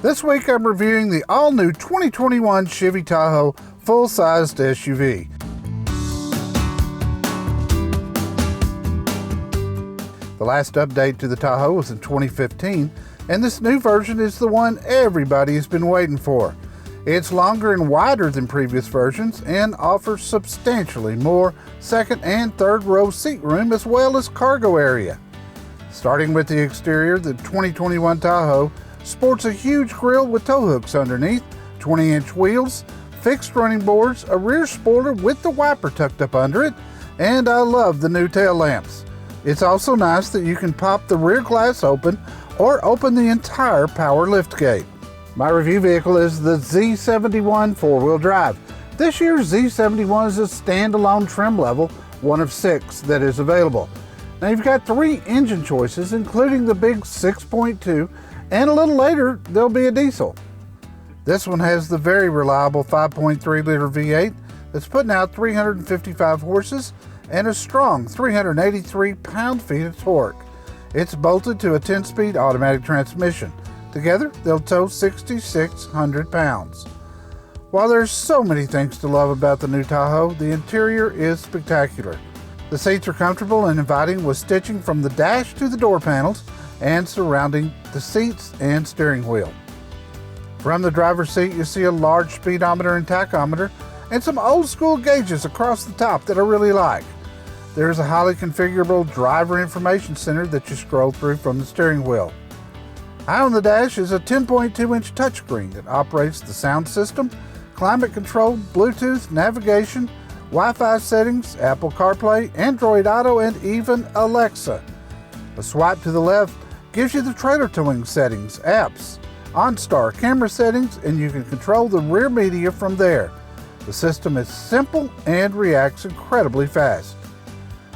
This week I'm reviewing the all-new 2021 Chevy Tahoe full-sized SUV. The last update to the Tahoe was in 2015, and this new version is the one everybody has been waiting for. It's longer and wider than previous versions and offers substantially more second and third row seat room as well as cargo area. Starting with the exterior, the 2021 Tahoe sports a huge grille with tow hooks underneath, 20-inch wheels, fixed running boards, a rear spoiler with the wiper tucked up under it, and I love the new tail lamps. It's also nice that you can pop the rear glass open or open the entire power liftgate. My review vehicle is the Z71 four-wheel drive. This year's Z71 is a standalone trim level, one of 6 that is available. Now you've got 3 engine choices, including the big 6.2, and a little later there'll be a diesel. This one has the very reliable 5.3-liter V8 that's putting out 355 horses and a strong 383 pound-feet of torque. It's bolted to a 10-speed automatic transmission. Together, they'll tow 6,600 pounds. While there's so many things to love about the new Tahoe, the interior is spectacular. The seats are comfortable and inviting with stitching from the dash to the door panels and surrounding the seats and steering wheel. From the driver's seat, you see a large speedometer and tachometer and some old-school gauges across the top that I really like. There's a highly configurable driver information center that you scroll through from the steering wheel. High on the dash is a 10.2-inch touchscreen that operates the sound system, climate control, Bluetooth, navigation, Wi-Fi settings, Apple CarPlay, Android Auto, and even Alexa. A swipe to the left gives you the trailer towing settings, apps, OnStar camera settings, and you can control the rear media from there. The system is simple and reacts incredibly fast.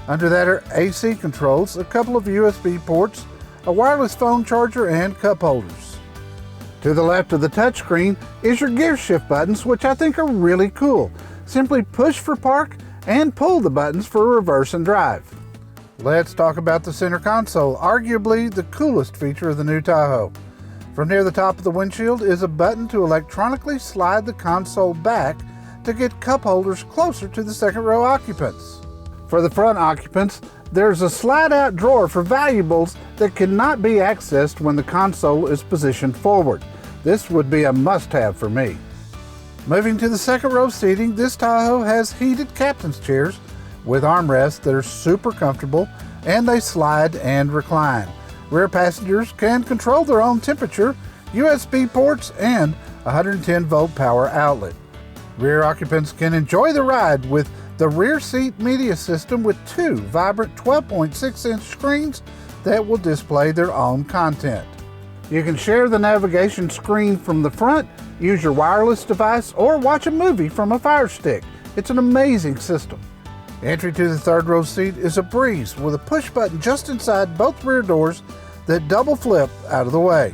Under that are AC controls, a couple of USB ports, a wireless phone charger, and cup holders. To the left of the touchscreen is your gear shift buttons, which I think are really cool. Simply push for park and pull the buttons for reverse and drive. Let's talk about the center console, arguably the coolest feature of the new Tahoe. From near the top of the windshield is a button to electronically slide the console back to get cup holders closer to the second row occupants. For the front occupants, there's a slide-out drawer for valuables that cannot be accessed when the console is positioned forward. This would be a must-have for me. Moving to the second row seating, this Tahoe has heated captain's chairs with armrests that are super comfortable and they slide and recline. Rear passengers can control their own temperature, USB ports, and 110-volt power outlet. Rear occupants can enjoy the ride with the rear seat media system with 2 vibrant 12.6-inch screens that will display their own content. You can share the navigation screen from the front, use your wireless device, or watch a movie from a Fire Stick. It's an amazing system. Entry to the third row seat is a breeze with a push button just inside both rear doors that double flip out of the way.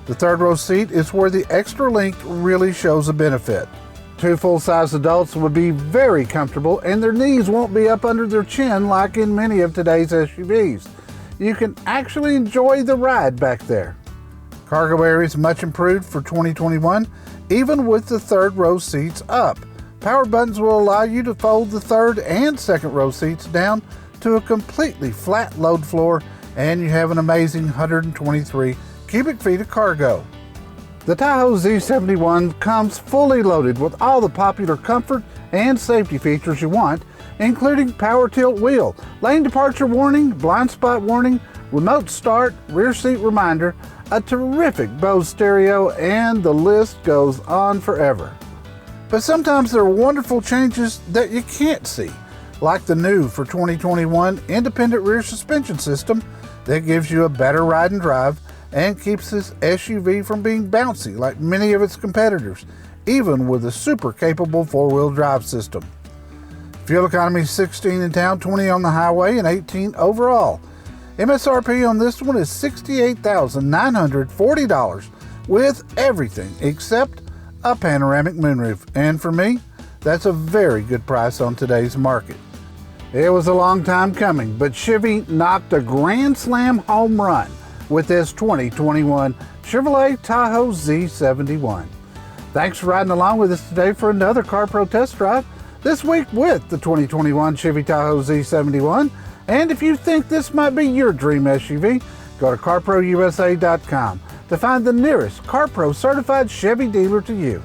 The third row seat is where the extra length really shows a benefit. 2 full-size adults would be very comfortable and their knees won't be up under their chin like in many of today's SUVs. You can actually enjoy the ride back there. Cargo area is much improved for 2021, even with the third row seats up. Power buttons will allow you to fold the third and second row seats down to a completely flat load floor, and you have an amazing 123 cubic feet of cargo. The Tahoe Z71 comes fully loaded with all the popular comfort and safety features you want, including power tilt wheel, lane departure warning, blind spot warning, remote start, rear seat reminder, a terrific Bose stereo, and the list goes on forever. But sometimes there are wonderful changes that you can't see, like the new for 2021 independent rear suspension system that gives you a better ride and drive and keeps this SUV from being bouncy like many of its competitors, even with a super capable 4-wheel drive system. Fuel economy is 16 in town, 20 on the highway, and 18 overall. MSRP on this one is $68,940 with everything except a panoramic moonroof. And for me, that's a very good price on today's market. It was a long time coming, but Chevy knocked a grand slam home run with this 2021 Chevrolet Tahoe Z71. Thanks for riding along with us today for another CarPro test drive, this week with the 2021 Chevy Tahoe Z71. And if you think this might be your dream SUV, go to CarProUSA.com to find the nearest CarPro certified Chevy dealer to you.